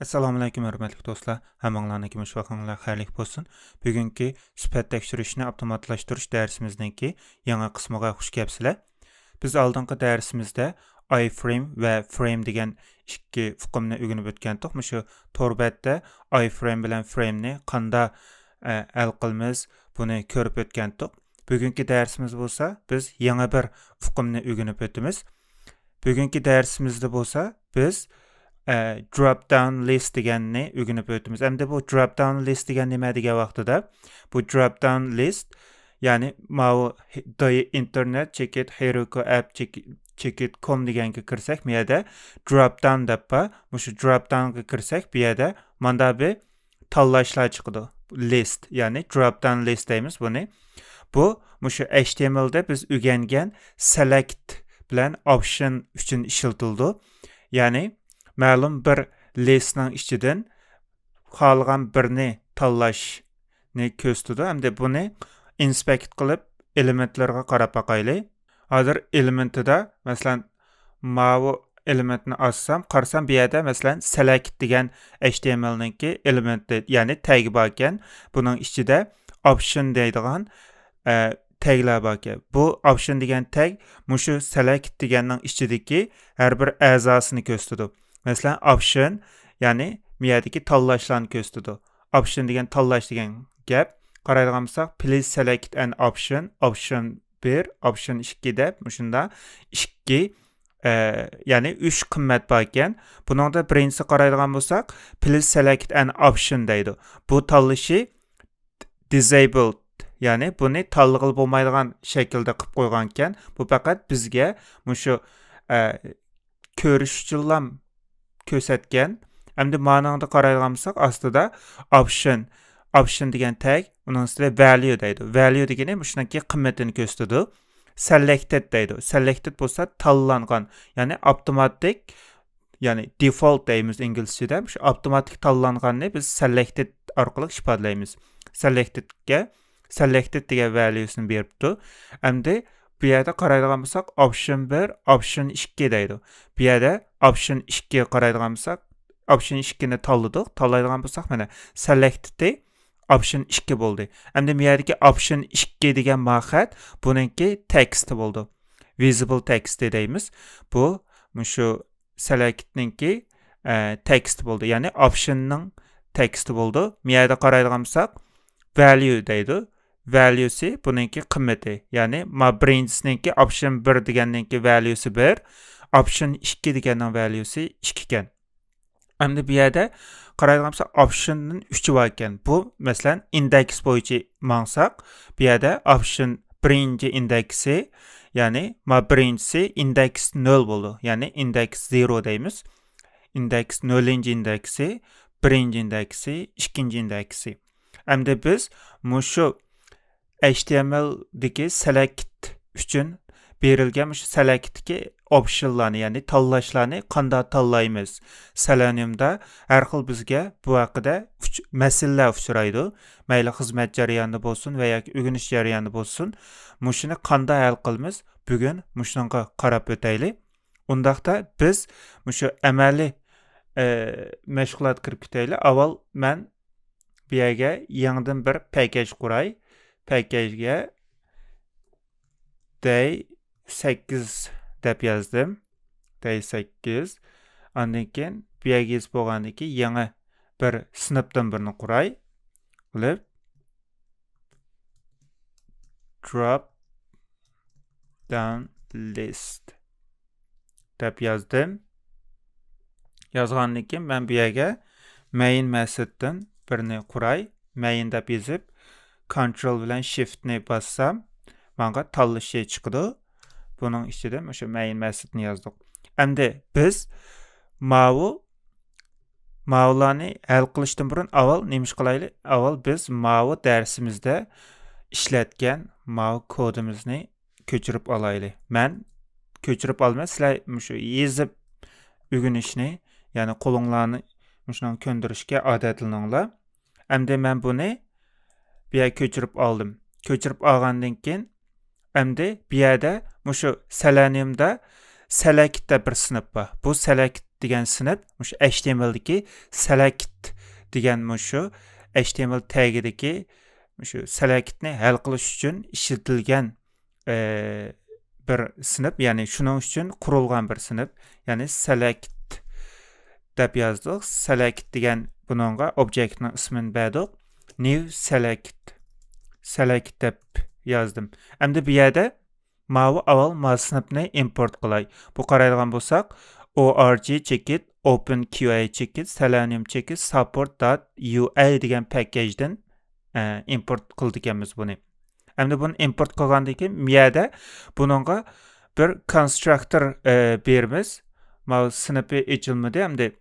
Assalomu alaykum hörmətli dostlar. Hammalarına kimi vaqtlar xeyirlik bolsun. Bugünkü sifət tekşürüşni avtomatlaşdırış dərsimizdənki yangi qismiga xush kelibsizlar. Biz oldingi dərsimizdə iframe və frame degan ikki fuqumni öyrənib o'tgandik. Shu torbətdə iframe bilan frame-ni qanda hal qilamiz, buni ko'rib o'tgandik. Bugünkü dərsimiz bo'lsa, biz yangi bir fuqumni öyrənib o'tamiz. Bugünkü dərsimizdə bo'lsa, biz drop down list deganni o'rganib o'tamiz. Endi bu drop down list degan nima degan vaqtida bu drop down list ya'ni internet checkit heroku app checkit.com deganga kirsak, bu yerda drop down deb shu drop downga kirsak, bu yerda mana bir tanlashlar chiqadi. List, ya'ni drop down list deymiz buni. Bu shu HTMLda biz o'rgangan select bilan option uchun ishlatildi. Ya'ni ma'lum bir listning ichidan qolgan birini tanlashni ko'rsatadi. Hamda buni inspect qilib elementlarga qarab baqaylik. Hozir elementida masalan mavi elementni assam, qarsam bu yerda masalan select degan HTML'ninki elementi, ya'ni tag bor ekan. Buning ichida option deydigan taglar bor ekan. Bu option degan tag mushu select deganning ichidagi har bir a'zosini ko'rsatadi. Mesela option, yani miyadaki tanlashlarni ko'rsatadi. Option degan tanlash degan gap. Qaraydigan bo'lsak, please select an option, option 1, option 2 deb, shunda 2 ya'ni 3 qimmat bor ekan. Buningda birinchisi qaraydigan bo'lsak, please select an option deydi. Bu tanlashi disabled, ya'ni buni tanlag'il bo'lmaydigan shaklda qilib qo'ygan ekan. Bu faqat bizga shu ko'rish uchun ko'rsatgan. Endi ma'noda qaraydigan bo'lsak, ostida option degan tag, uning ustida value deydi. Value degani shunaki qimmatini ko'rsatadi. Selected deydi. Selected bo'lsa tanlangan, ya'ni avtomatik, ya'ni default deymiz inglizchada. Shu avtomatik tanlanganni biz selected orqali ifodalaymiz. Selected degan valuesini beribdi. Endi bu yerda qaraydigan bo'lsak, option 1, option 2 deydi. Bu yerda option 2 ga qaraydigan bo'lsak, option 2 ni tanladik. Tanlaydigan bo'lsak, mana selected option 2 bo'ldi. Endi bu yerdagi option 2 degan maqsad buningki text bo'ldi. Visible text deymiz. Bu shu selectninki text bo'ldi. Ya'ni optionning text bo'ldi. Bu yerda qaraydigan bo'lsak, value deydi. Valuesi buningki qimmati. Ya'ni birinchisninki option 1 deganninki valuesi 1, option 2 deganning valuesi 2 ekan. Endi bu yerda qaraydigan bo'lsak, optionning 3 bor ekan. Bu masalan index bo'yicha mangsak, bu yerda option birinchi indeksi, ya'ni birinchisi index 0 bo'ldi. Ya'ni index 0 deymiz. Index 0-chi indeksi, birinchi indeksi, ikkinchi indeksi. Endi biz shu HTML'dagi select uchun berilgan shu select'dagi optionlarni, ya'ni tanlashlarni qanday tanlaymiz? Seleniumda har xil bizga bu haqida masalalar uchraydi. Mayli xizmat jarayonida bo'lsin va yoki o'rganish jarayonida bo'lsin, shuni qanday hal qilamiz? Bugun shunga qarab o'taylik. Undaqda biz shu amaliy mashg'ulot kirib ketaylik. Avval men bu yerga yangidan bir package quray. Package'ga day 8 deb yozdim. Day 8. Ondan keyin bu yerga yozib bo'lgandan keyin yangi bir sinfdan birini quray. Qilib drop down list deb yozdim. Yozgandan keyin men bu yerga main methoddan birini quray. Main deb yozib Ctrl bilan Shift'ni bassam, menga tanlash chiqdi. Buning ichida o'sha main methodni yozdik. Endi biz ma'lumotlarni hal qilishdan burun avval nima qilaylik? Avval biz ma'lumot darsimizda ishlatgan ma'lumot kodimizni ko'chirib olaylik. Men ko'chirib olmay, sizlar shu yozib o'rganishni, ya'ni qo'linglarni shunga ko'ndirishga odatlaninglar. Endi men buni bu yerga ko'chirib oldim. Ko'chirib olgandan keyin endi bu yerda shu Seleniumda select de bir sınıf var. Bu select degan sınıf şu HTML'deki select degan şu HTML tagideki şu selectni hal qilish uchun ishlatilgan bir sınıf, ya'ni shuning uchun qurilgan bir sınıf. Ya'ni select deb yozdik. Select degan buningga objektning ismini berdik. New select deb yozdim. Endi bu yerda mavi avval sınıfni import qilay. Bu qaraydigan bo'lsak, org chekit openqa chekit selenium chekit support.ua degan packajdan import qildik ekanmiz buni. Endi buni import qilgandan keyin bu yerda buningga bir constructor beramiz. Mavi sınıfı ochilmadi, endi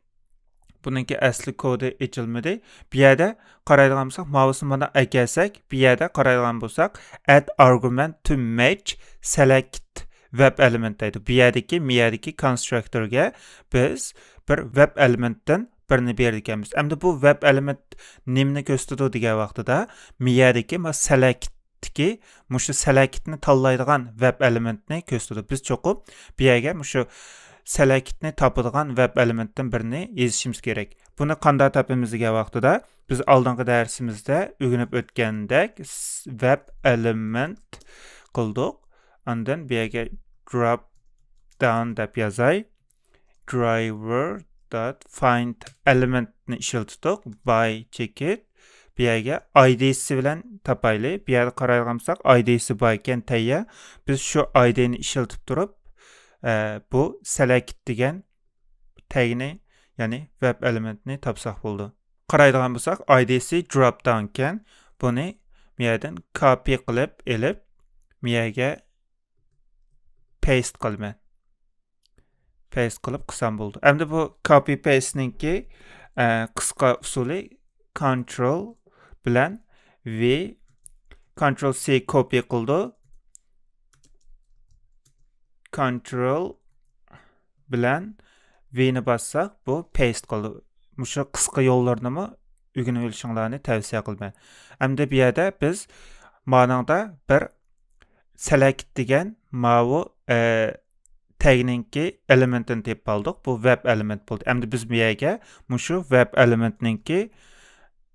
buningki asli kodi ochilmadi. Bu yerda qaraydigan bo'lsak, mavsini mana ekelsak, bu yerda qaraydigan bo'lsak, add argument to match select web element deydi. Bu yerdagi constructorga biz bir web elementdan birini berdik ekanmiz. Endi bu web element nimani ko'rsatadi degan vaqtida bu yerdagi selectki mushu selectni tanlaydigan web elementni ko'rsatadi. Biz cho'qib bu yerga mushu selectni topadigan web elementdan birini yozishimiz kerak. Buni qanday topamiz degan vaqtida biz oldingi darsimizda o'rganib o'tgandek web element qildik. Ondan bu yerga drop down deb yozay. Driver.find elementni ishlatdik. By chekit. Bu yerga id'si bilan topayli. Bu yerda qaraydigan bo'lsak, id'si bor ekan tayyor. Biz shu id'ni ishlatib turib bu select degan tagni, ya'ni web elementni topsak bo'ldi. Qaraydigan bo'lsak, id'si drop down ekan. Buni bu yerdan copy qilib elib, bu yerga paste qilman. Paste qilib qilsam bo'ldi. Endi bu copy paste'ninki qisqa usuli control bilan v control c copy qildi. Control bilan v'ni bassak bu paste qildi. Mushu qisqa yo'llarni o'rganib olishinglarni tavsiya qilaman. Endi bu yerda biz manada bir select degan mavi tagninki elementini tepib oldik. Bu web element bo'ldi. Endi biz bu yerga mushu web elementninki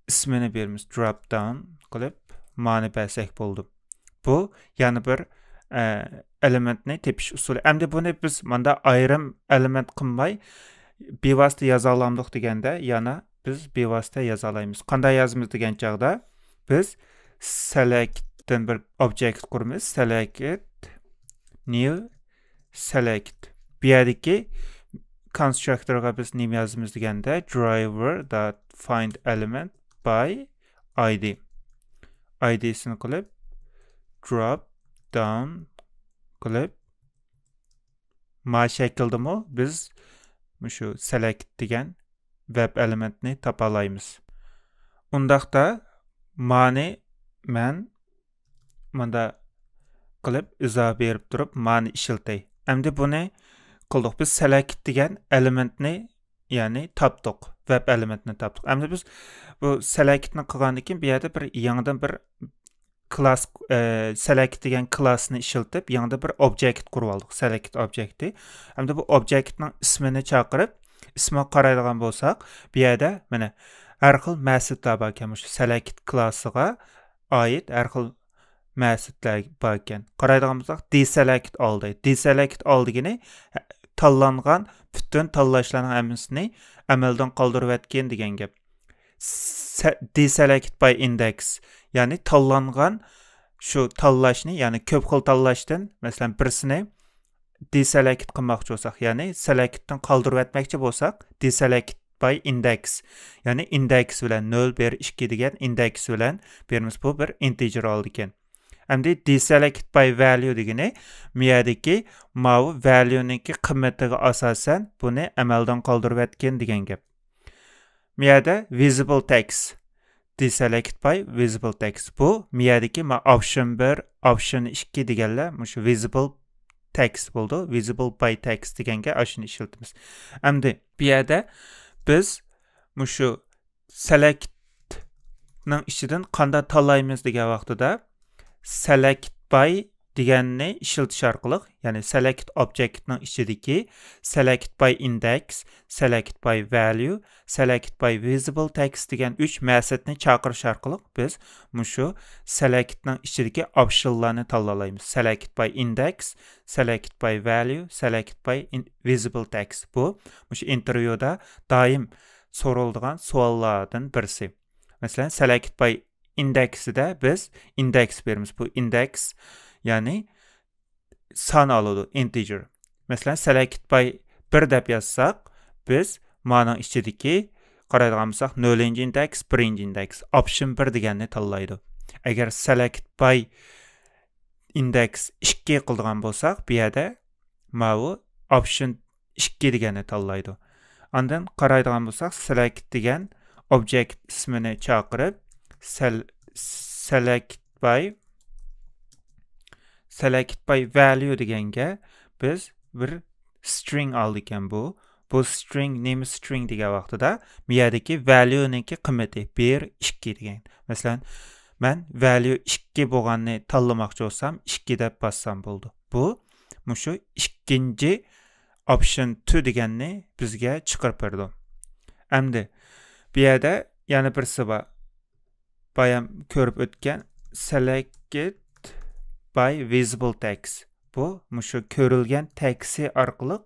ismini beramiz. Drop down qilib ma'ni bersak bo'ldi. Bu yana bir elementni tepish usuli. Endi buni biz manda ayrim element qilmay bevosita yoza olamiz deganda yana biz bevosita yoza olamiz. Qanday yozamiz degan chog'da biz selectdan bir object quramiz. Select new select. Bu yerdagi constructorga biz nima yozamiz deganda driver.find element by id. id'sini qilib drop down qilib ma shakldimi biz shu select degan web elementni topa olamiz. Undaqda ma'ni men manda qilib izoh berib turib ma'ni ishlatay. Endi buni qildik. Biz select degan elementni, ya'ni topdik. Web elementni topdik. Endi biz bu selectni qilgandan keyin bu yerda bir yangidan bir class select degan classni ishlatib, yangi bir object qurib oldik. Select objecti. Endi bu objectning ismini chaqirib, ismi qaraydigan bo'lsak, bu yerda mana har xil ma'sudlar bor ekan. Shu select classiga oid har xil ma'sudlar bor ekan. Qaraydigan bo'lsak, deselect oldi. Deselect oldigini tanlangan butun tanlashlarning hammasini amaldan qoldirib o'tgan degan gap. Deselect by index, ya'ni tanlangan shu tanlashni, ya'ni ko'p xil tanlashdan, masalan, birisini deselect qilmoqchi bo'lsak, ya'ni selectdan qoldirib o'tmoqchi bo'lsak, deselect by index, ya'ni index bilan 0, 1, 2 degan index bilan beramiz. Bu bir integer oldi ekan. Endi deselect by value degani bu yerdagi mavi value'ninki qiymatiga asosan buni amaldan qoldirib o'tgan degan gap. Bu yerda visible text, deselect by visible text. Bu bu yerdagi option 1, option 2 deganlar shu visible text bo'ldi. Visible by text deganga ashuni ishlatamiz. Endi bu yerda biz shu selectning ichidan qanday tanlaymiz degan vaqtida select by deganni işletish orqali, ya'ni select objectning ichidagi select by index, select by value, select by visible text degan 3 metodni chaqirish orqali biz mushu selectning ichidagi optionlarni tanlaymiz. Select by index, select by value, select by visible text. Bu mushu intervyuda doim so'raladigan savollardan birisi. Masalan, select by indeksida biz index beramiz. Bu index ya'ni son aladi, integer. Masalan, select by 1 deb yazsak, biz ma'noning ichidagi qaraydigan bo'lsak, 0-index, 1-index, option 1 deganni tanlaydi. Agar select by index 2 qiladigan bo'lsak, bu yerda mana option 2 deganni tanlaydi. Ondan qaraydigan bo'lsak, select degan object ismini chaqirib, select by value deganga biz bir string aldik ekan bu. Bu string name string degan vaqtida bu yerdagi value ninki qiymati 1, 2 degan. Masalan, men value 2 bo'lganini tanlamoqchi bo'lsam, 2 deb bassam bo'ldi. Bu mushu ikkinchi option 2 deganni bizga chiqarib berdi. Endi bu yerda yana birisi bor. Bayam ko'rib o'tgan select by visible text. Bu mushu ko'rilgan teksi orqali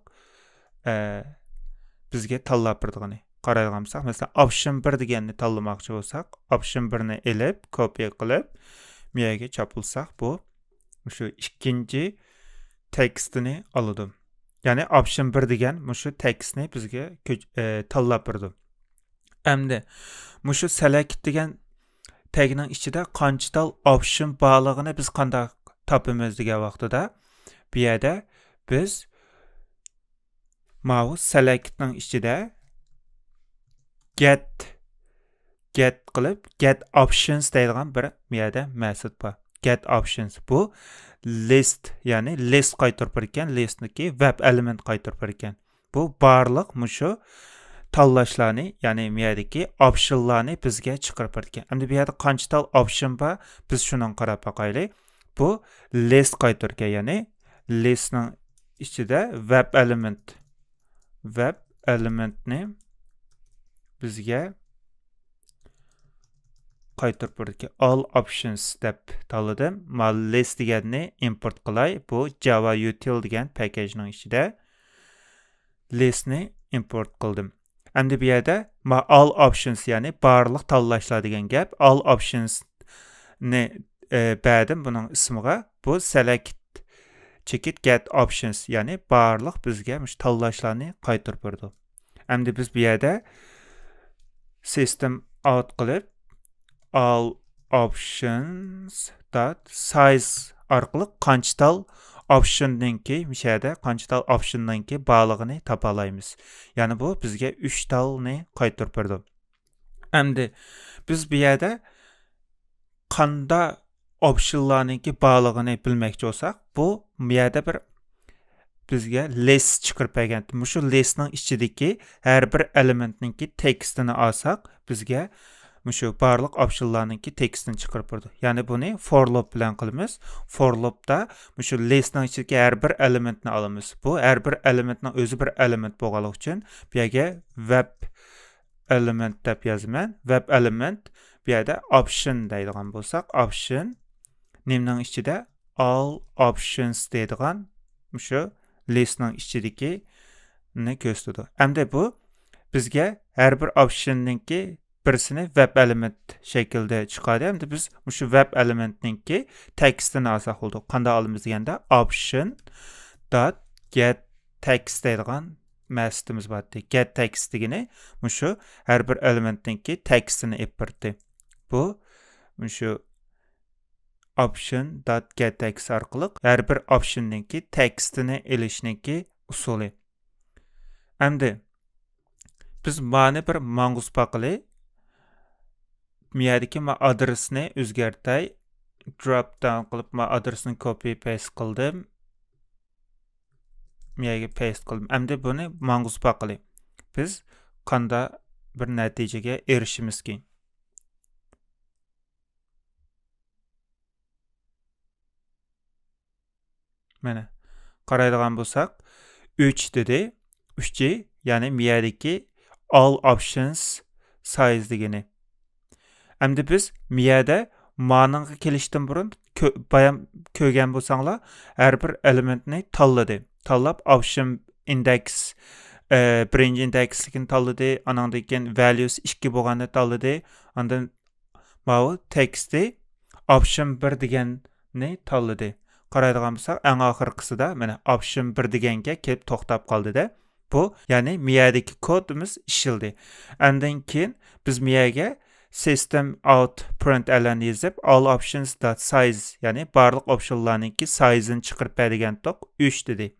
bizga tanlab berdigani. Qaraydigan bo'lsak, masalan, option 1 deganni tanlamoqchi bo'lsak, option 1 ni elib, copy qilib, bu yerga chopilsak, bu mushu ikkinchi tekstini oladi. Ya'ni option 1 degan mushu tekstni bizga tanlab berdi. Endi mushu select degan tagning ichida qanchatal option borligini biz qanday topamiz degan vaqtida bu yerda biz mouse selectning ichida get qilib get options deydigan bir bu yerda metod bor. Get options bu list, ya'ni list qaytarib bergan, listniki web element qaytarib bergan. Bu barliq mushu tanlashlarni, ya'ni bu yerdagi optionlarni bizga chiqarib bergan. Endi bu yerda qanchatal option bor, biz shuni qarab boqaylik. Bu list qaytargan, ya'ni listning ichida web elementni bizga qaytarib bergan. All options deb tanladim. Men list deganni import qilay. Bu Java util degan package-ning ichida listni import qildim. Endi bu yerda all options, ya'ni barliq tanlashlar degan gap. All options ni berdim buning ismiga. Bu select chekit get options, ya'ni barliq bizga mush tanlashlarni qaytarib berdi. Endi biz bu yerda system out qilib all options dot size orqali qanchatal optionninki mishada qanchatal optionninki borlig'ini topa olamiz. Ya'ni bu bizga 3 talni qaytarib berdi. Endi biz bu yerda qanday optionlarninki borlig'ini bilmoqchi bo'lsak, bu yerda bir bizga list chiqarib bergan. Mushu listning ichidagi har bir elementninki tekstini olsak, bizga mushu barliq optionlarninki tekstini chiqarib berdi. Ya'ni buni for loop bilan qilamiz. For loopda mushu listning ichidagi har bir elementni olamiz. Bu har bir elementning o'zi bir element bo'lganligi uchun bu yerga web element deb yozaman. Web element bu yerda option deydigan bo'lsak, option nimning ichida all options deydigan mushu listning ichidagi ni ko'rsatadi. Endi bu bizga har bir optionninki birisini web element shaklda chiqadi. Endi biz mushu web elementninki tekstini olsak bo'ldi. Qanday olamiz deganda option dot get text deydigan metodimiz bor. Get text degani mushu har bir elementninki tekstini olib berdi. Bu mushu option dot get text orqali har bir optionninki tekstini olishniki usuli. Endi biz mana bir mangus paqili miyadagi ma adresni o'zgartay, drop down qilib ma adresni copy paste qildim. Miyaga paste qildim. Endi buni mangus paqili biz qanday bir natijaga erishimizki. Mana qaraydigan bo'lsak, 3 dedi. 3'i, ya'ni miyadagi all options size degani. Endi biz miyada ma'noga kelishdan burun bayan ko'rgan bo'lsanglar, har bir elementni tanladi. Tanlab option index birinci indekslikini tanladı, anandan keyin values 2 bo'lganini tanladı. Ondan bu text'i option 1 deganni tanladı. Qaraydigan bo'lsak, eng oxirgisida mana option 1 deganga kelib to'xtab qoldi-da. Bu, ya'ni miyadagi kodimiz ishildi. Ondan keyin biz miyaga system out println yazib all options.size, ya'ni barliq optionlarningki size'ini chiqarib bergan toq 3 dedi.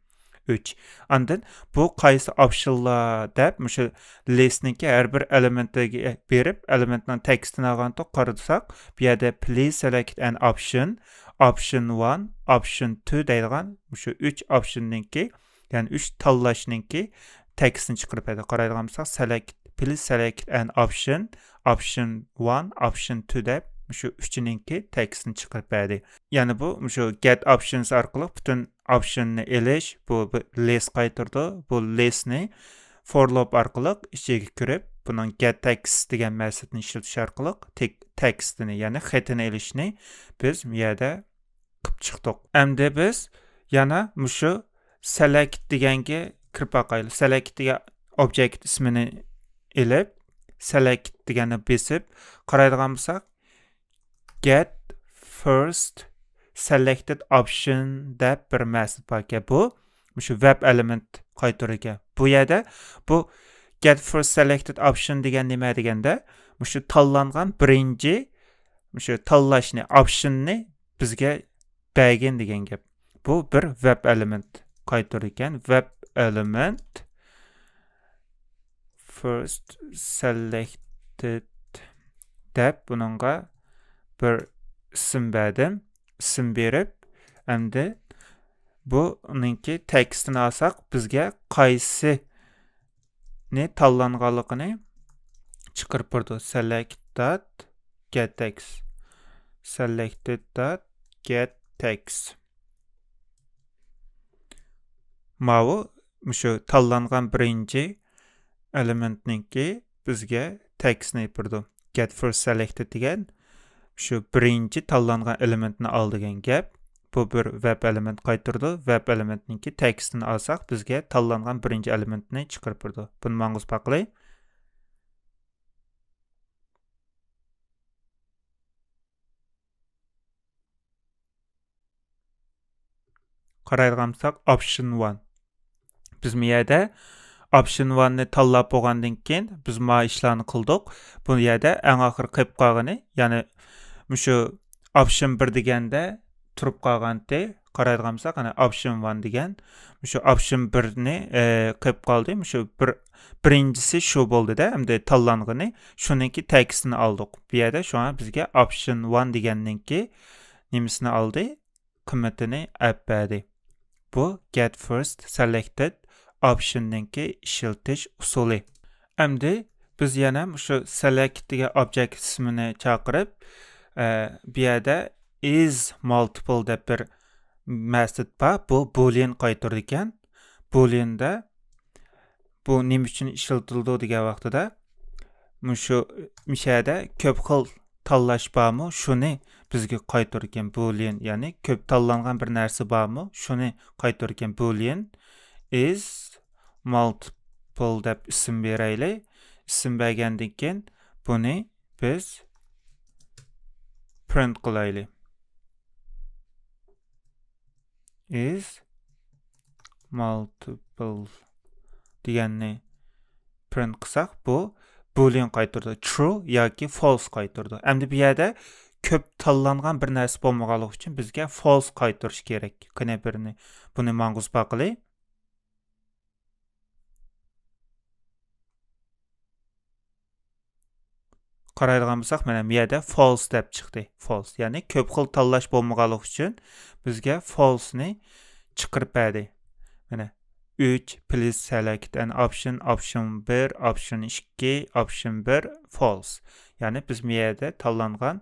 3. Ondan bu qaysi optionlar deb mushu listningki har bir elementiga berib, elementning tekstini olgan toq qarasak, bu yerda please select an option 1, option 2 deydigan mushu 3 optionningki, ya'ni 3 tanlashninki tekstini chiqarib beradi. Qaraydigan bo'lsak, please select an option 1, option 2 deb mushu 3'ninki tekstini chiqarib beradi. Ya'ni bu mushu get options orqali butun optionni elish, bu list qaytardi. Bu listni for loop orqali ichiga kirib, buning get text degan ma'satni ishlatish orqali tekstini, ya'ni xatini elishni biz bu yerda qilib chiqdik. Endi biz yana mushu select deganga kirib boqaylik. Select degan object ismini elib, select deganni besib qaraydigan bo'lsak, get first selected option deb bir ma'sat bor ekan. Bu mushu web element qaytargan. Bu yerda bu get first selected option degan nima deganda, mushu tanlangan birinchi mushu tanlashni, optionni bizga bergan degan gap. Bu bir web element qaytargan. Web element first selected deb bununla bir isim berdim. İsim berib, endi buningki tekstini alsak, bizga qaysi ne tanlanganligini chiqarib berdi. Select.get text. Selected.get text. Mavu mushu tanlangan birinchi elementninki bizga tekstni berdi. Get first selected degan şu birinci tanlangan elementni al degan gap. Bu bir web element qaytardi. Web elementninki tekstini alsak, bizga tanlangan birinci elementni chiqarib berdi. Buni manguz baqilay. Qaraydigan bo'lsak, option 1. Biz bu yerda option 1ni tanlab bo'lgandan keyin biz ma ishlarni qildik. Bu yerda eng oxir qilib qolgani, ya'ni mushu option 1 deganda turib qolganda qaraydigan bo'lsak, ana option 1 degan mushu option 1ni qilib qoldi. Mushu birinchisi shu bo'ldi-da, endi tanlangani shuningki tekstini oldik. Bu yerda şu an bizga option 1 deganninki nimasini oldi? Qiymatini olib berdi. Bu get first selected optionninki ishiltish usuli. Endi biz yana mushu select degan object ismini chaqirib, bu yerda is multiple deb bir ma'sat bor. Bu boolean qaytardi ekan. Booleanda bu nima uchun ishlatildi degan vaqtida mushu mishada ko'p xil tanlash bormi, shuni bizga qaytargan boolean, ya'ni ko'p tanlangan bir narsa bormi, shuni qaytargan boolean is multiple deb ism beraylik. Ism bergandan keyin buni biz print qilaylik. Is multiple deganni print qilsak, bu boolean qaytardi. True yoki false qaytardi. Endi bu yerda ko'p tanlangan bir narsa bo'lmaganligi uchun bizga false qaytarish kerak. Qani birini buni manguz baqilay. Qaraydigan bo'lsak, mana bu yerda false deb chiqdi. False, ya'ni ko'p xil tanlash bo'lmaganligi uchun bizga false ni chiqarib berdi. Mana 3 please select an option 1, option 2, option 1 false. Ya'ni biz bu yerda tanlangan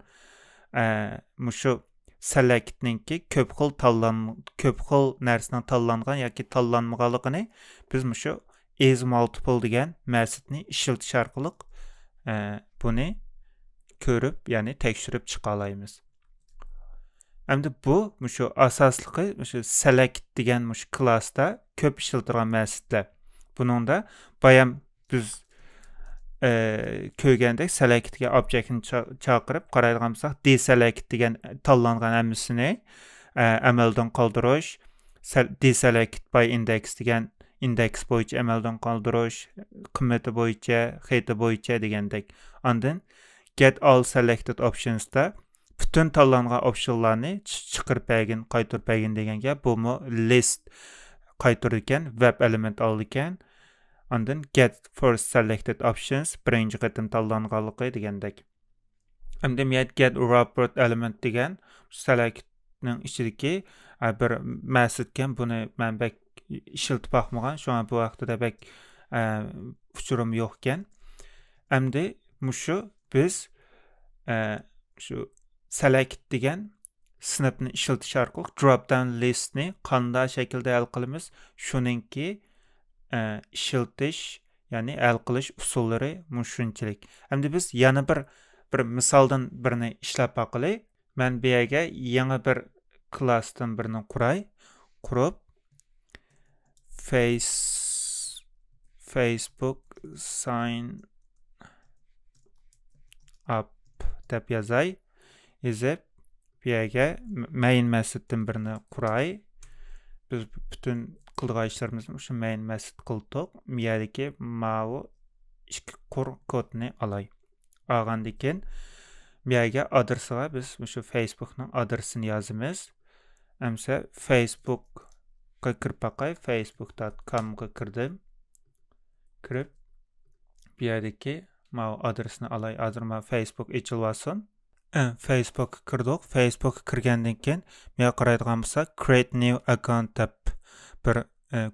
mushu select'ninki köp xil narsaning tanlangan yoki tanlanmaganligini biz mushu is multiple degan ma'sudni ishiltish orqali buni ko'rib, ya'ni tekshirib chiqa olamiz. Endi bu mushu asosligi mushu select degan mushu klassda ko'p ishiltirilgan ma'sudlar. Buningda bayam biz ko'rgandek selectga objektni chaqirib qaraydigan bo'lsak, deselect degan tanlangan hammasini amaldan qoldirish, deselect by index degan index bo'yicha amaldan qoldirish, qimmati bo'yicha, xeti bo'yicha degandek. Ondan get all selected optionsda bütün tanlangan optionlarni chiqirib bergin, qaytarib bergin deganga bu list qaytarır ekan, web element oldi ekan. Ondan get first selected options birinchi qatim tanlanganligi degandek. Endi get wrapped element degan selectning ichidagi bir ma'sud ekan, buni men bak ishiltib baxmagan, şu an bu vaqtida bak uchurim yo'q ekan. Endi mushu biz shu select degan sinfni ishiltish orqali drop down listni qanday shaklda hal qilamiz, shuningki ishiltish, ya'ni hal qilish usullari mushunchalik. Endi biz yana bir misoldan birini ishlab baqilay. Men bu yerga yangi bir klassdan birini qurib Facebook sign up deb yozay. Ezib bu yerga main method birini quray. Biz bütün qilgan ishlarimizni shu main method qildik. Bu yerdagi mau ikki kodni olay. Olgandan keyin bu yerga adresiga biz shu Facebookning adresini yozamiz. Amsa Facebookga kirib baqay, facebook.com ga kirdim. Kirib bu yerdagi mau adresini olay. Hozir men Facebook ochilsin. Facebook kirdik. Facebook kirgandan keyin men qaraydigan bo'lsak, create new account deb bir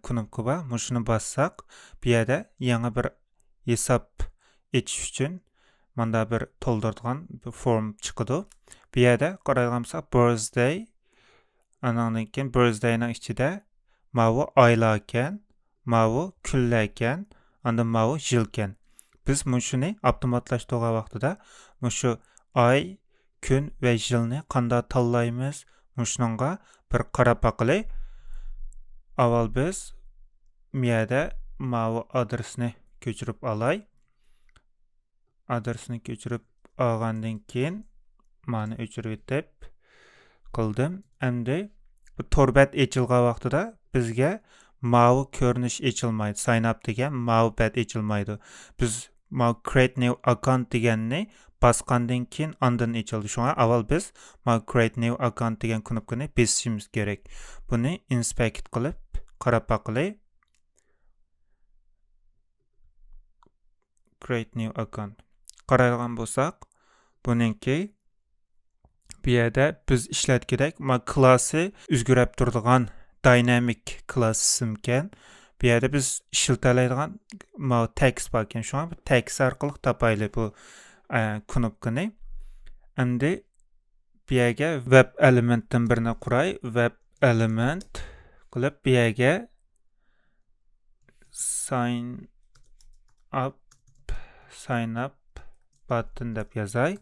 knopka bor. Mushuni bassak, bu yerda yangi bir hisob ochish uchun manda bir to'ldiradigan bir form chiqadi. Bu yerda qaraydigan bo'lsak, birthday, andan keyin birthdayning ichida mavu oylar ekan, mavu kunlar ekan, unda mavu yil ekan. Biz mushuni avtomatlashtirgan vaqtida mushu oy, kun va yilni qanday tanlaymiz? Mushunga bir qarab baqilay. Avval biz bu yerda mavu adresini ko'chirib olay. Adresini ko'chirib olgandan keyin mani o'chirib etib qildim. Endi bu torbat ochilgan vaqtida bizga mavu ko'rinish ochilmaydi. Sign up degan mavu pad ochilmaydi. Biz create new account deganni basqandan keyin ondan ochildi. Shunga avval biz create new account degan knopkani bosishimiz kerak. Buni inspect qilib qarab baqilay. Create new account. Qaraydigan bo'lsak, buningki bu yerda biz ishlatgidek klassi o'zgarib turadigan dynamic class ekan. Bu yerda biz ishiltalaydigan text bor ekan. Shunga bu text orqali topaylik bu knopkani. Endi bu yerga web elementdan birini quray. Web element qilib bu yerga sign up button deb yozay.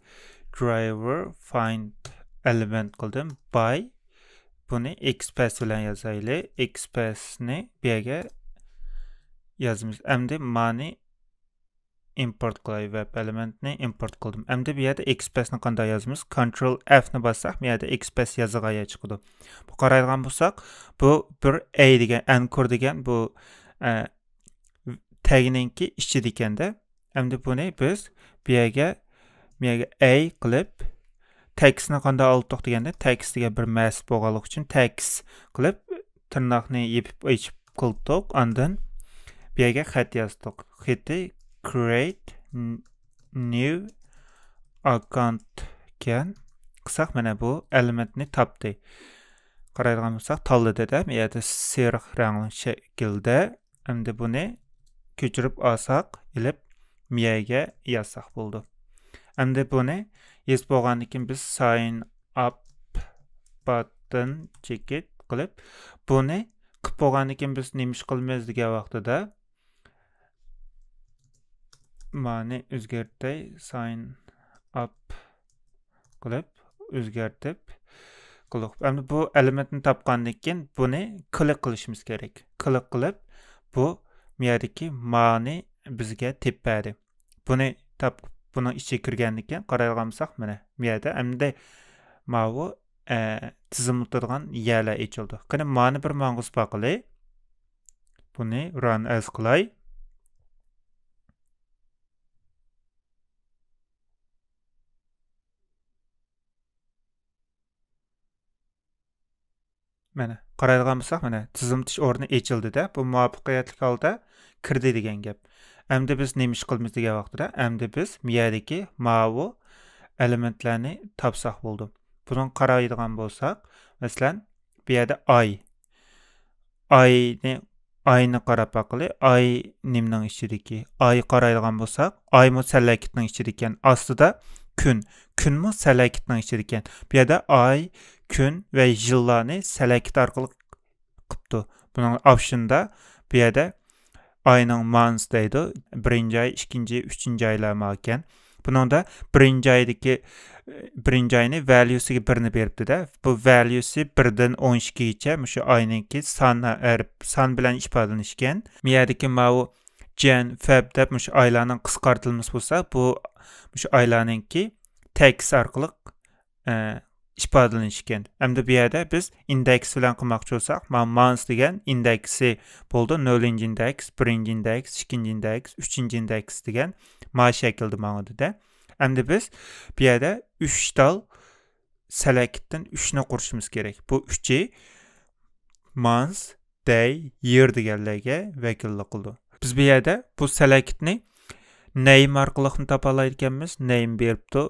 Driver find element qildim by, buni xpath bilan yozaylik. Xpathni bu yerga yozamiz. Endi mani import qilay, web elementni import qildim. Endi bu yerda xpathni qanday yozamiz? Ctrl F ni bossak, bu yerda xpath yozig'iga chiqadi. Bu qaraydigan bo'lsak, bu bir a degan anchor degan bu tagninki ichida ekanda. Endi buni biz bu yerga a qilib textni qanday oldik deganda, textga bir ma'sud bo'lganlik uchun text qilib tirnoqni yepib ochib qildik. Ondan bu yerga xat yozdik. Xati create new account ekan. Qilsak mana bu elementni topdi. Qaraydigan bo'lsak, tanladi-da, bu yerda sariq rangli shaklda. Endi buni ko'chirib olsak, ilib miyaga yozsak bo'ldi. Endi buni yozib bo'lgandan keyin biz sign up button checkout qilib, buni qilib bo'lgandan keyin biz nima ish qilamiz degan vaqtida mani o'zgartay sign up qilib o'zgartib qilib. Endi bu elementni topgandan keyin buni klik qilishimiz kerak. Klik qilib bu miyadagi mani bizga tepadi. Buni buning ichiga kirgandan keyin qaraydigan bo'lsak, mana miyada endi mavu tizimli turgan yerlar ochildi. Qani mani bir mang'uz baqili. Buni run as qilay. Mana qaraydigan bo'lsak, mana tizimtish o'rni ochildi-da. Bu muvaffaqiyatli holda kirdi degan gap. Endi biz nima ish qilamiz degan vaqtida, endi biz miyadagi mavu elementlarni topsaq bo'ldi. Buni qaraydigan bo'lsak, masalan, bu yerda ayni qarab baqili, ay nimning ichidagi ay qaraydigan bo'lsak, ay mu salakitning ichida ekan. Ostida kunmu salakitning ichida ekan. Bu yerda ay, kun va yillarni salakit orqali qilibdi. Buning optionda bu yerda ayning months deydi. 1-ay, 2-ay, 3-chi aylar ekan. Buningda 1-aydagi 1-ayni valuesiga 1ni beribdi-da. Bu valuesi 1dan 12gacha shu ayninki son bilan ifodalanishgan. Miyadagi mavu Jan, Feb deb shu aylarning qisqartirilmasi bo'lsa, bu shu aylarninki text orqali ifodalanishgan. Endi bu yerda biz indeks bilan qilmoqchi bo'lsak, months degan indeksi bo'ldi. 0-indeks, 1-indeks, 2-indeks, 3-indeks degan ma shaklda ma'noda. Endi biz bu yerda 3 tal selektdan 3 ni qurishimiz kerak. Bu 3'i months, day, year deganlarga vakillik qildi. Biz bu yerda bu selektni name orqali topalaydi ekanmiz, name beribdi.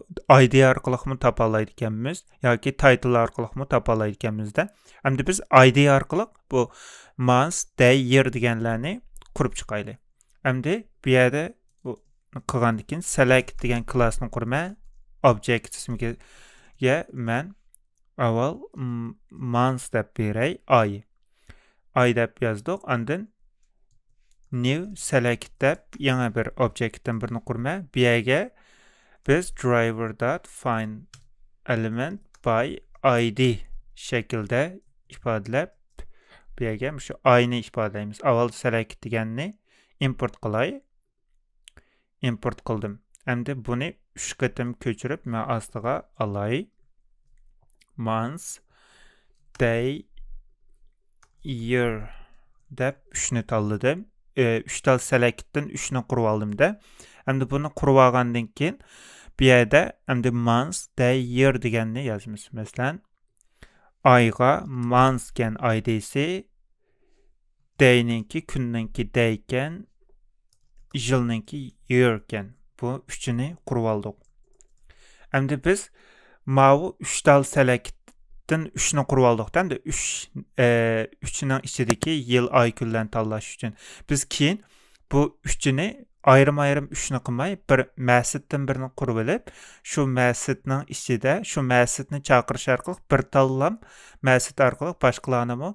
ID orqali topalaydi ekanmiz yoki title orqali topalaydi ekanmizda. Endi biz ID orqali bu months, day, year deganlarni qurib chiqaylik. Endi bu yerda qilgandan keyin select degan klassni qurma, object ismiga men avval months deb beray, ay deb yozdik. Ondan new select deb yana bir objektdan birini qurma. Bu yerga biz driver.find element by id shaklda ifodalab, bu yerga shu ayni ifodalaymiz. Avval select deganni import qilay. Import qildim. Endi buni 3 qatim ko'chirib, men ostiga olay. Months, day, year deb 3 ni tanladim. 3 tal selectdan 3 ni qurib oldim-da. Endi buni qurib olgandan keyin bu yerda endi months, day, year deganni yozamiz. Masalan, ayga months degan id'si, dayninki kunninki day ekan, yilninki year ekan. Bu 3'ini qurib oldik. Endi biz mavu 3 tal selectdan 3 ni qurib oldik. Endi 3'ning ichidagi yil, ay, kunlarni tanlash uchun biz keyin bu 3'ini ayrim-ayrim 3'ni qilmay, bir masjiddan birini qurib olib, shu masjidning ichida shu masjidni chaqirish orqali bir tanlam masjid orqali boshqalarni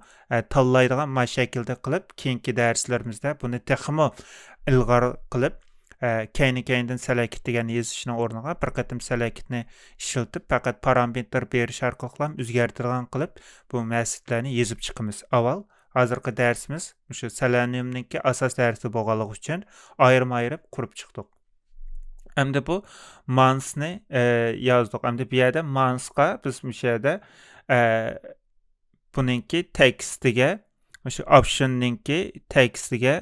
tanlaydigan shaklda qilib, keyingi darslarimizda buni texmo ilg'or qilib, keyindan select degan yozishning o'rniga bir qatim selectni ishlatib, faqat parametr berish orqali o'zgartirgan qilib, bu masjidlarni yozib chiqamiz. Avval hozirgi darsimiz shu Selenium'ninki asos darsi bo'lganligi uchun ayrim-ayrim qurib chiqdik. Endi bu months'ni yozdik. Endi bu yerda months'ga biz bu yerda buningki textiga, shu option'ninki textiga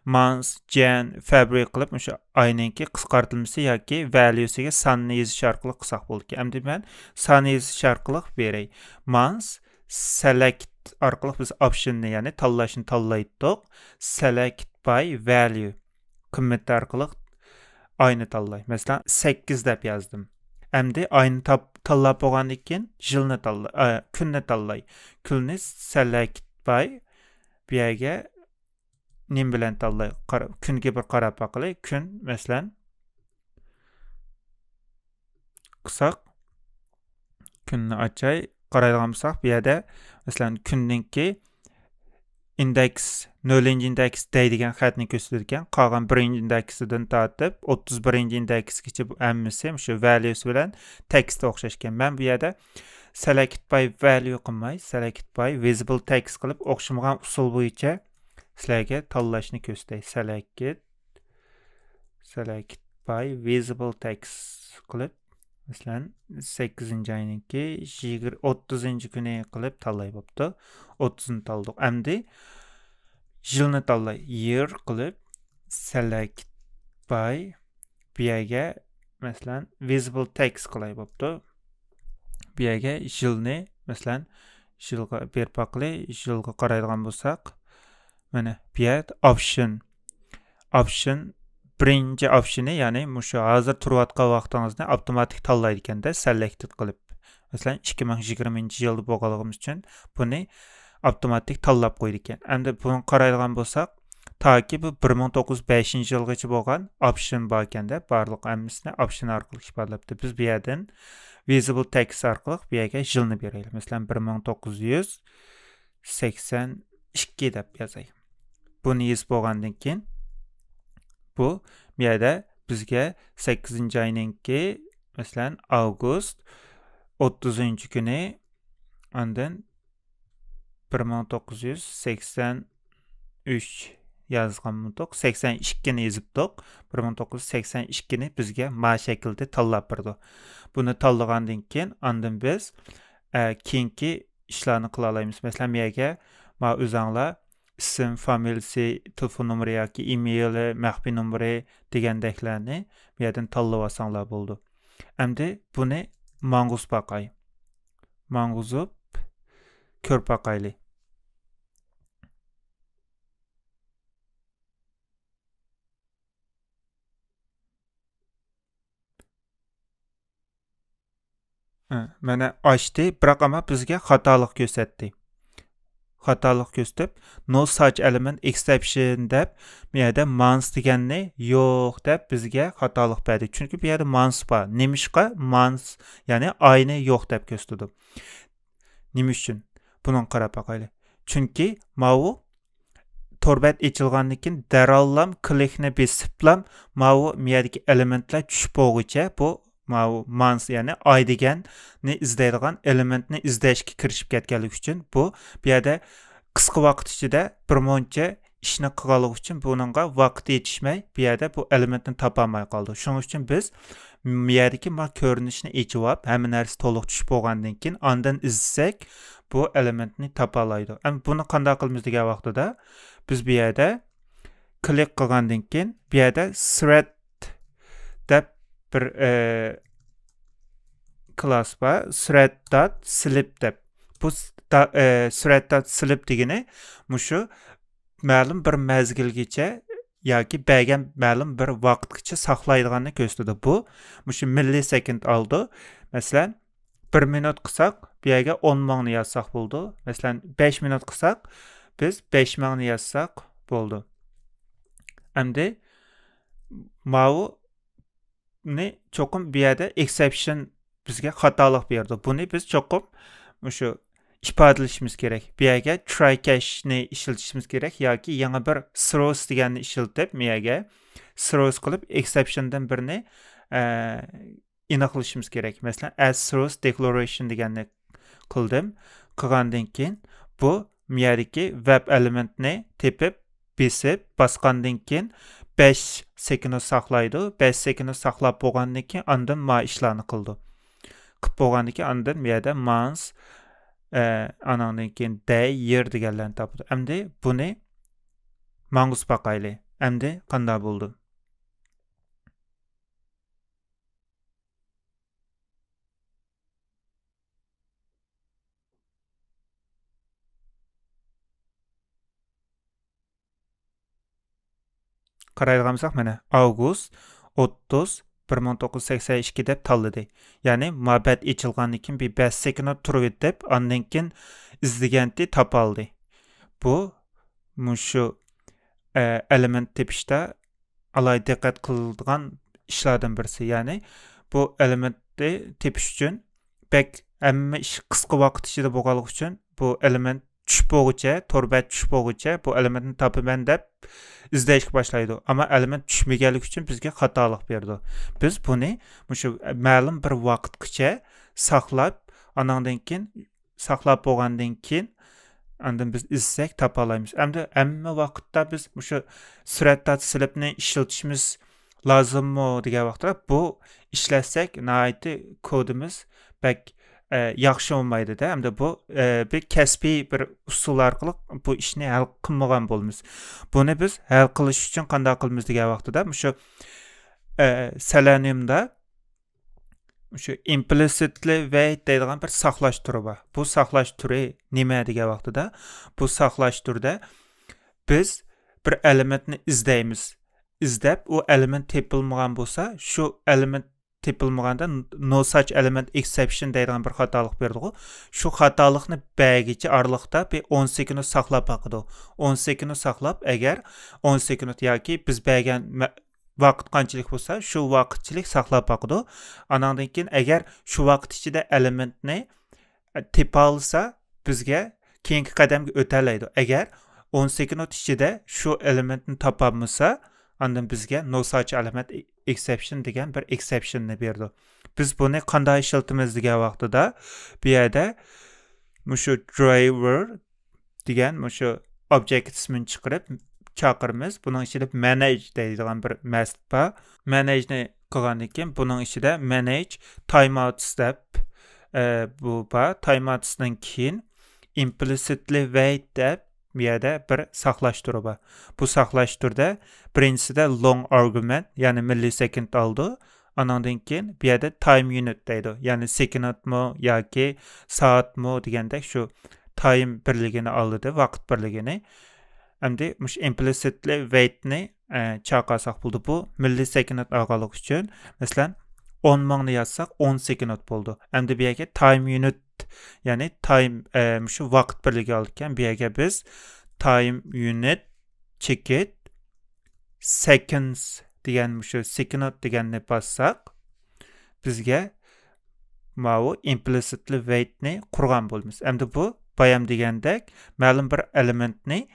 months, Jan, February qilib, shu ayninki qisqartirilmasi yoki valuesiga sonni yozish orqali qilsak bo'ldi. Endi men sonni yozish orqali beray. Months, select orqali biz optionni, ya'ni tanlashni tanlaydik. Select by value qiymat orqali ayni tanlay. Masalan, 8 deb yozdim. Endi ayni tanlab bo'lgandan keyin yilni tanlay, kunni tanlay. Kunni select by bu yerga nim bilan tanlay. Kunga bir qarab baqilay. Kun masalan qilsak, kunni ochay, qaraydigan bolsaq, bu yerda masalan kunninki indeks 0-ci indeks deydigan xətni göstərir ekan. Qalğan 1-ci indeksidən tartıb 31-ci indeksgacha bu hammasi shu values bilan tekstə oxşaş ekan. Mən bu yerda select by value qılmay, select by visible text qılıb oxşamagan usul bo'yicha sizlarga tanlashni ko'rsatay. Select by visible text qilib, masalan 8-ci ayninki 30-cı kuni qilib tanlay bo'pti. 30-ni tanladik. Endi yilni tanlay. Year qilib select by bu yerga masalan visible text qilay bo'pti. Bu yerga yilni masalan yilga berib baqli, yilga qaraydigan bo'lsak, mana bu yerda option birinci optioni, ya'ni mushu hozir turayotgan vaqtingizni avtomatik tanlaydi ekanda, selected qilib. Masalan 2020-yilda bo'lganligimiz uchun buni avtomatik tanlab qo'ydi ekan. Endi buni qaraydigan bo'lsak, toki bu 1905-yilgacha bo'lgan option bor ekanda, barliq hammasini option orqali ifodalabdi. Biz bu yerdan visible text orqali bu yerga yilni beraylik. Masalan 1982 deb yozay. Buni yozib bo'lgandan keyin bu yerda bizga 8-ci ayninki masalan avgust 30-cı kuni ondan 1983 yazganmıdıq. 82-ni yazıbdıq. 1982-ni bizga ma şəkildə tanlab berdi. Bunu tanlagandan keyin ondan biz keyinki ishlarni qila olamiz. Masalan, bu yerga ma o'zinglar ism, familiyasi, telefon nomeri yoki emaili, maxfiy nomeri degandeklarni bu yerdan tanlab olsanglar bo'ldi. Endi buni mang'uz baqay. Mang'uzib ko'rib baqaylik. Mana ochdi, biroq ama bizga xatolik ko'rsatdi. Xatolik ko'rsatib, no such element exception deb bu yerda mans deganni yo'q deb bizga xatolik berdi. Chunki bu yerda mans bor. Nemishqa mans, ya'ni ayni yo'q deb ko'rsatdi. Nima uchun? Buni qarab baqaylik. Chunki mau torbat ochilgandan keyin darallam klikni besiblam mau bu yerdagi elementlar tushib bo'lguncha bu mans, ya'ni ay deganni izlaydigan elementni izlashga kirishib ketganligi uchun bu yerda qisqa vaqt ichida bir muncha ishni qilganligi uchun buningga vaqt yetishmay bu yerda bu elementni topolmay qoldi. Shuning uchun biz bu yerdagi ko'rinishni echib, hamma narsa to'liq tushib bo'lgandan keyin ondan izlasak bu elementni topa oladi. Ama buni qanday qilamiz degan vaqtida biz bu yerda klik qilgandan keyin bu yerda thread deb bir class var. Thread.slip deb. Bu thread.slip degani mushu ma'lum bir mezgilgacha yoki bergan ma'lum bir vaqtgacha saqlaydiganini ko'rsatadi. Bu mushu millisekund oldi. Masalan 1 minut qilsak, bu yerga 10 mingni yozsak bo'ldi. Masalan 5 minut qilsak, biz 5 mingni yozsak bo'ldi. Endi mau ni cho'qim bu yerda exception bizga xatolik berdi. Buni biz cho'qim shu ifodalashimiz kerak. Bu yerga try catchni ishlatishimiz kerak yoki yangi bir throws deganni ishlatib, bu yerga throws qilib exceptiondan birini aniqlashimiz kerak. Masalan, as throws declaration deganni qildim. Qilgandan keyin bu yerdagi web elementni tepib, besib, bosgandan keyin 5 sekund saqlaydi. 5 sekund saqlab bo'lgandan keyin ondan ma ishlarni qildi. Qilib bo'lgandan keyin ondan bu yerda mans anandan keyin day year deganlarni topdi. Endi buni mang'uz baqayli. Endi qanday bo'ldi? Qaraydigan bo'lsak, mana avgust 30 1982 deb tanladi. Ya'ni mabad echilgandan keyin bir 5 sekund turib o'tib, ondan keyin izlaganni topoldi. Bu mushu element tepishda alohida diqqat qiladigan ishlardan birisi. Ya'ni bu elementni tepish uchun bek Әмма iş qısqa vaqt ichida bo'lganligi uchun bu element tushib bo'lguncha, torbat tushib bo'lguncha bu elementni topaman deb izlashga boshlaydi. Ammo element tushmaganligi uchun bizga xatolik berdi. Biz buni shu ma'lum bir vaqtgacha saqlab, anandan keyin saqlab bo'lgandan keyin andan biz izsak topa olamiz. Hamma vaqtda biz shu suratda silibni ishlatishimiz lozimmi degan vaqtda bu ishlatsak nihoyatda kodimiz bak yaxshi olmaydi-da. Hamda bu bir kasbiy bir usul orqali bu ishni hal qilmagan bo'lamiz. Buni biz hal qilish uchun qanday qilamiz degan vaqtida shu Seleniumda shu implicitly wait deydigan bir saqlash turi bor. Bu saqlash turi nima degan vaqtida bu saqlash turida biz bir elementni izlaymiz. İzlab u element topilmagan bo'lsa, shu element topilmaganda no such element exception deydigan bir xatolik berdi-ku. Shu xatolikni bagicha oraliqda bir 10 sekund saqlab baqidi. 10 sekund saqlab, agar 10 sekund yoki biz bergan vaqt qanchalik bo'lsa, shu vaqtchilik saqlab baqidi. Anandan keyin agar shu vaqt ichida elementni topa olsa, bizga keyingi qadamga o'talaydi. Agar 10 sekund ichida shu elementni topolmasa, andan bizga no such element exception degan bir exceptionni berdi. Biz buni qanday ishlatamiz degan vaqtida bu yerda shu driver degan shu object ismini chiqarib chaqiramiz. Buning ichida manage deydigan bir method bor. Manage'ni qilgandan keyin buning ichida manage timeouts deb bu bor. Timeoutsdan keyin implicitly wait deb bu yerda bir saqlash turi bor. Bu saqlash turida birinchisida long argument, ya'ni millisekund oldi. Anandan keyin bu yerda time unit deydi. Ya'ni sekundmi yoki soatmi degandek shu time birligini oldi, vaqt birligini. Endi mush implicitly waitni chaqirsak bo'ldi. Bu millisekund olganlik uchun, masalan, 10 mingni yazsak 10 sekund bo'ldi. Endi bu yerga time unit, ya'ni time shu vaqt birligi olgan. Bu yerga biz time unit chekit seconds degan shu sekund deganni bassak, bizga mau implicitly waitni qurgan bo'lamiz. Endi bu bayam degandek ma'lum bir elementni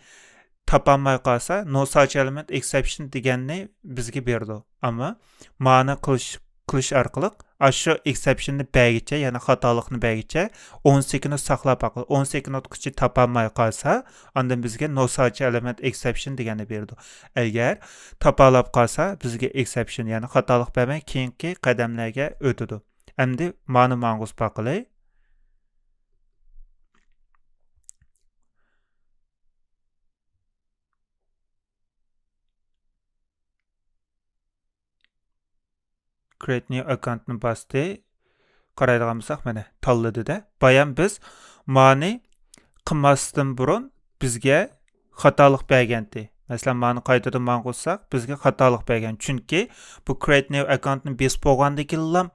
topolmay qolsa, no such element exception deganni bizga berdi. Ammo ma'no qilish orqali shu exceptionni bagicha, ya'ni xatolikni bagicha 10 sekund saqlab baqdi. 10 sekundgacha topolmay qolsa, undan bizga no such element exception deganni berdi. Agar topolab qolsa, bizga exception, ya'ni xatolik bermay keyingi qadamlarga o'tadi. Endi ma'no ma'nguz baqilay. Create new account'ni bastı. Qaraydigan bo'lsak, mana tanladi-da. Bayam biz ma'ni qilmasdan burun bizga xatolik bergandi. Masalan, ma'ni qaytadan ma'qulsak, bizga xatolik bergan. Chunki bu create new account'ni besib bo'lgandan keyin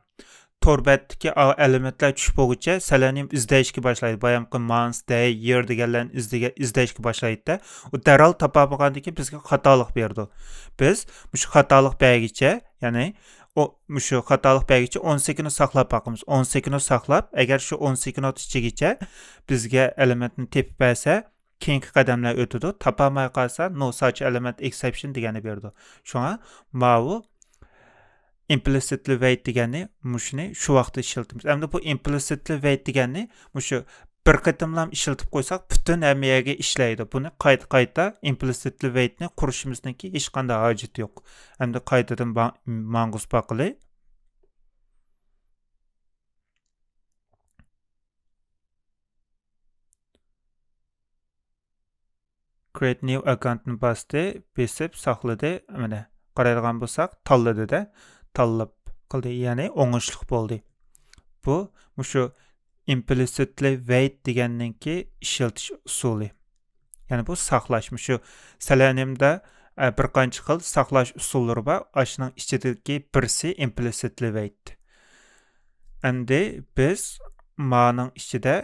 torbatdagi elementlar tushib bo'lguncha Selenium izlashga boshlaydi. Bayamqi months, day, year deganlarni izlashga boshlaydi-da. U darhol topa bo'lgandan keyin bizga xatolik berdi. Biz shu xatolik bergicha, ya'ni shu xatolik bergicha 10 sekund saqlab boqamiz. 10 sekund saqlab, agar shu 10 sekund ichigacha bizga elementni tepib bersa, keyingi qadamlar o'tadi. Topolmay qolsa, no such element exception deganni berdi. Shunga mau implicitly wait deganni mushni shu vaqtda ishlatamiz. Endi bu implicitly wait deganni shu bir qatimlam ishlatib qo'ysak, butun hamma yerga ishlaydi. Buni qayta implicitly waitni qurishimizniki hech qanday hojat yo'q. Endi qaytadan ma'nguz baqilay. Create new account'ni bastı, besib saqladi. Mana qaraydigan bo'lsak, tanladi-da. Tanlab qildi, ya'ni o'ngishliq bo'ldi. Bu shu implicitly wait deganninki ishlatish usuli. Ya'ni bu saqlash. Shu Seleniumda bir qancha xil saqlash usullari bor. Ashning ichidagi birisi implicitly wait. Endi biz ma'ning ichida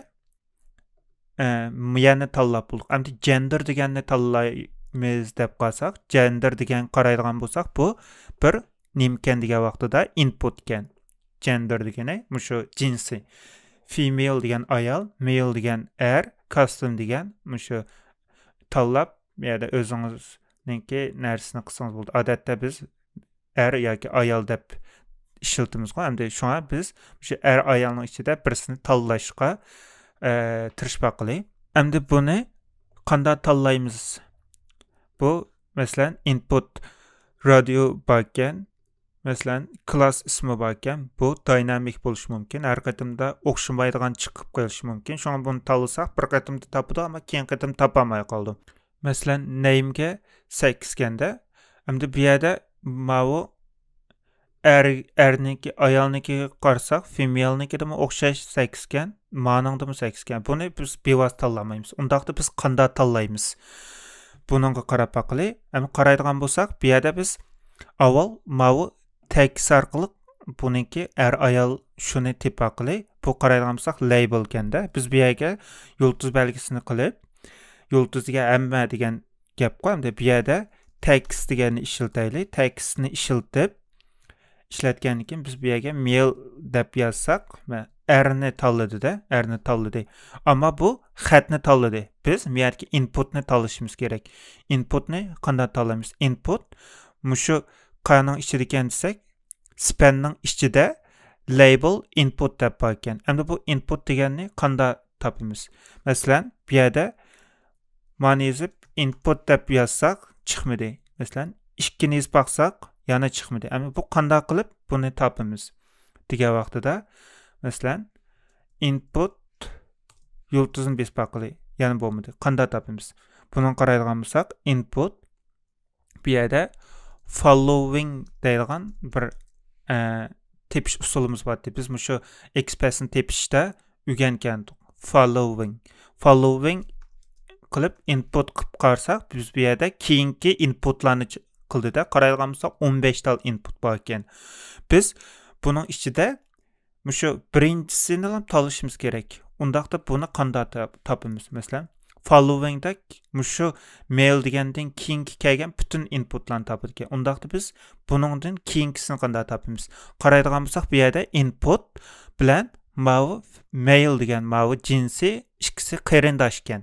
yana tanlab bo'ldik. Endi gender deganni tanlaymiz deb qolsak, gender degan qaraydigan bo'lsak, bu bir nimkan degan vaqtida input ekan. Gender degani shu jinsi. female degan ayol, male degan custom degan mushu tanlab ya da o'zingizningki narsani qilsangiz bo'ldi. Odatda biz yoki ayol deb ishlatamiz. Hamda shunga biz shu ayolning ichida birisini tanlashga tirishmoqli. Hamda buni qanday tanlaymiz? Bu masalan input radio barkan, masalan class ismi barkan, bu dynamic bo'lishi mumkin. Har qatimda o'xshamaydigan chiqib qolishi mumkin. Shunga buni tanlasak, bir qatimda topadi, ammo keyin qatim topolmay qoldi. Masalan, name'ga 8 ganda, hamda bu yerda mavu erniki, ayolnikiga qarasak, female'nikidami o'xshash 8 gan, maningdami 8 gan. Buni biz bevosita tanlamaymiz. Undaqda biz qanday tanlaymiz? Buningga qarab baqili. Ama qaraydigan bo'lsak, bu yerda biz avval mavu text orqali buningki ayol shuni tepaqili. Bu qaraydigan bo'lsak label ganda. Biz bu yerga yulduz belgisini qilib, yulduzga hamma degan gap qo'yamda. Bu yerda text deganni ishlataylik. Textni ishlatib ishlatgandan keyin biz bu yerga mail deb yozsak, erni tanladi. Ammo bu xatni tanladi. Biz bu yerga inputni tanlashimiz kerak. Inputni qanday tanlaymiz? Input mushu qayerning ichida ekan desak, spanning ichida label input deb bor ekan. Endi bu input deganni qanday topamiz? Masalan, bu yerda mana yozib input deb yozsak chiqmadi. Masalan, ikkini yozib baqsak yana chiqmadi. Ama bu qanday qilib buni topamiz? Degan vaqtida masalan input yulduzni besib baqili yana bo'lmadi. Qanday topamiz? Buni qaraydigan bo'lsak, input bu yerda following deydigan bir tepish usulimiz bor. Biz shu expressni tepishda o'rgangandik. Following qilib input qilib qarsak, biz bu yerda keyingi inputlarni qildida qaraydigan bo'lsak 15 tal input bor ekan. Biz buning ichida shu birinchisini ham tanlashimiz kerak. Undaqda buni qanday topamiz? Masalan, followingda shu mail degandan keyingi kelgan butun inputlarni topadi ekan. Undaqda biz buningdan keyingisini qanday topamiz? Qaraydigan bo'lsak, bu yerda input bilan mail degan jinsi ikkisi qarindosh ekan.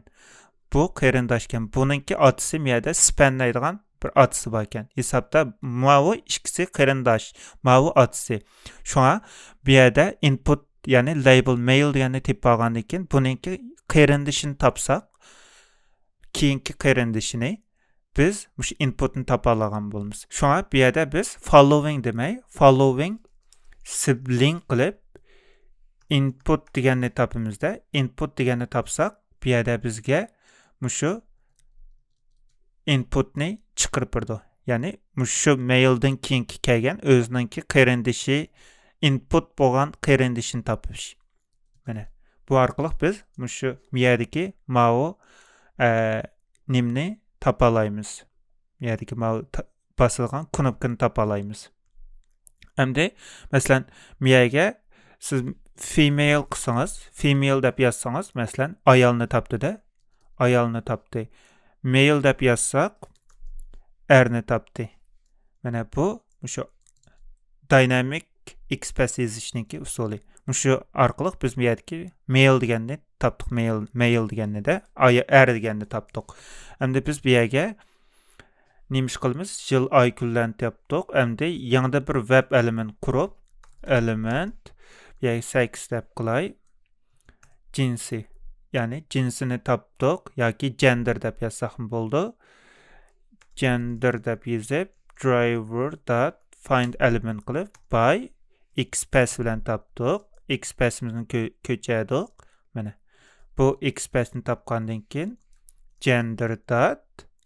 Bu qarindosh ekan. Buningki otisi bu yerda span deydigan bir atısı varken hesapta mavi ikisi qarindosh, mavi atısı. Şuna bir yerde input yani label mail yani tip bağlandığı için bununki qarindishini tapsak, keyinki qarindishini biz mush inputni tapalagan bo'lamiz. Şuna bir yerde biz following demay, following sibling qilib input deganni topimizda, input deganni tapsak, bir yerde bizga mushu inputni chiqirib berdi. Ya'ni shu maildan keyingi kelgan o'zininki qarindishi input bo'lgan qarindishini topish. Mana bu orqali biz shu miyadagi nimni topalaymiz. Miyadagi bosilgan knopkani topalaymiz. Endi masalan miyaga siz female qilsangiz, female deb yozsangiz, masalan ayolni topdi-da, ayolni topdi. Mail deb yazsak erni topdi. Mana bu shu dynamic express yozishniki usuli. Shu orqali biz bu yerdagi mail deganni topdik. Mail deganida er deganni topdik. Endi biz bu yerga nima qilamiz? Yil oy kunlarni topdik. Endi yangi bir web element qurib, element yoki sex deb qilay. Jinsi yani cinsini topdik yoki gender deb yazsak bo'ldi. Gender deb yozib driver.find element qilib by xpath bilan topdik. Xpathimizni ko'chirdik. Mana bu xpathni topgandan keyin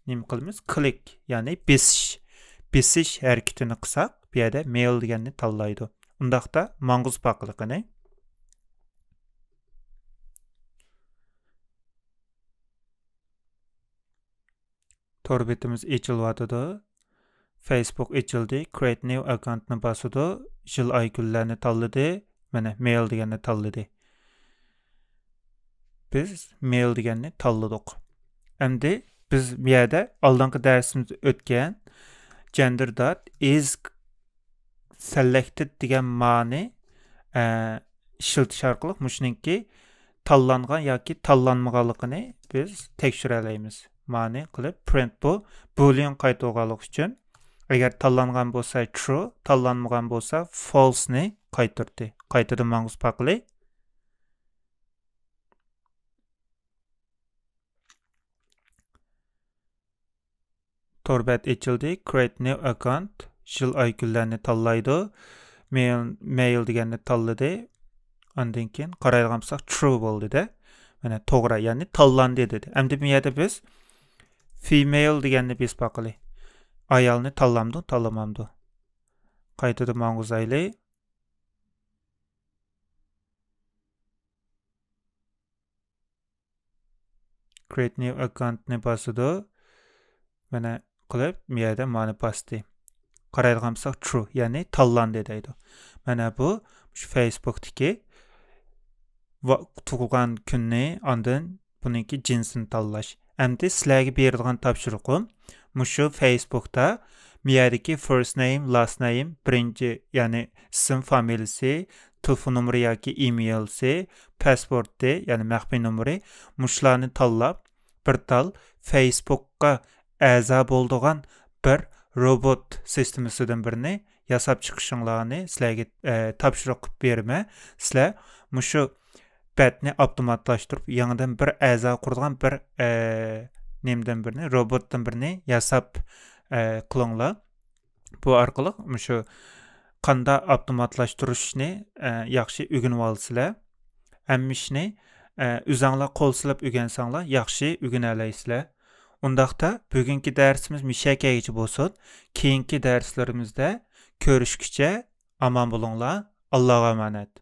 nima qilamiz? Click ya'ni besish harakatini qilsak, bu yerda mail deganni tanlaydi. Undaqda mang'uz baqiliqini tor betimiz açılvatıdı. Facebook açıldı. Create new account'ni basıdı. Yıl ay kunlarni tanladı. Mana mail deganni tanladı. Biz mail deganni tanladık. Endi biz bu yerda oldingi darsimizda o'tgan gender.is selected degan ma'ni işletish orqali mushuninki tanlangan yoki tanlanmaganligini biz tekshira olamiz. Ma'ni qilib print bu boolean qaytarganlik uchun agar tanlangan bo'lsa true, tanlanmagan bo'lsa false ni qaytardi. Qaytardi ma'nus paqli. Torbat açıldı. Create new account. Yıl ay günlerini tanlaydı. Mail deganni tanladı. Ondan keyin qaraydigan bo'lsak true bo'ldi de. Mana to'g'ri, ya'ni tanlandi dedi. Endi bu yerda biz female deganni biz baqili. Ayolni tanlamdi, tanlamamdi. Qaytada ma'nguzayli. Create new account ni bosadi. Mana qilib, bu yerda ma'ni bosdi. Qaraydigan bo'lsak true, ya'ni tanlandi deydi. Mana bu şu Facebook'taki tug'ilgan kunni, ondan buningki jinsini tanlash. Endi sizlarga beradigan topshiriqim mushu Facebook'da miyadagi first name, last name, birinchi, ya'ni ism, familiyasi, telefon nomeri yoki emailsi, pasporti, ya'ni maxfiy nomeri, mushlarni tanlab, bir tal Facebook'ga a'zo bo'ladigan bir robot sistemasidan birini yasab chiqishinglarni sizlarga topshiriq qilib berma. Sizlar mushu batni avtomatlashtirib, yangidan bir a'zo quradigan bir nemdan birini, robotdan birini yasab qilinglar. Bu orqali mushu qanday avtomatlashtirishni yaxshi o'rganib olsizlar. Hamma ishni o'zinglar qo'l silab o'rgansanglar, yaxshi o'rgana olasizlar. Undaqda bugungi darsimiz mishakayichi bo'lsin. Keyingi darslarimizda ko'rishguncha omon bo'linglar. Allohga emanet.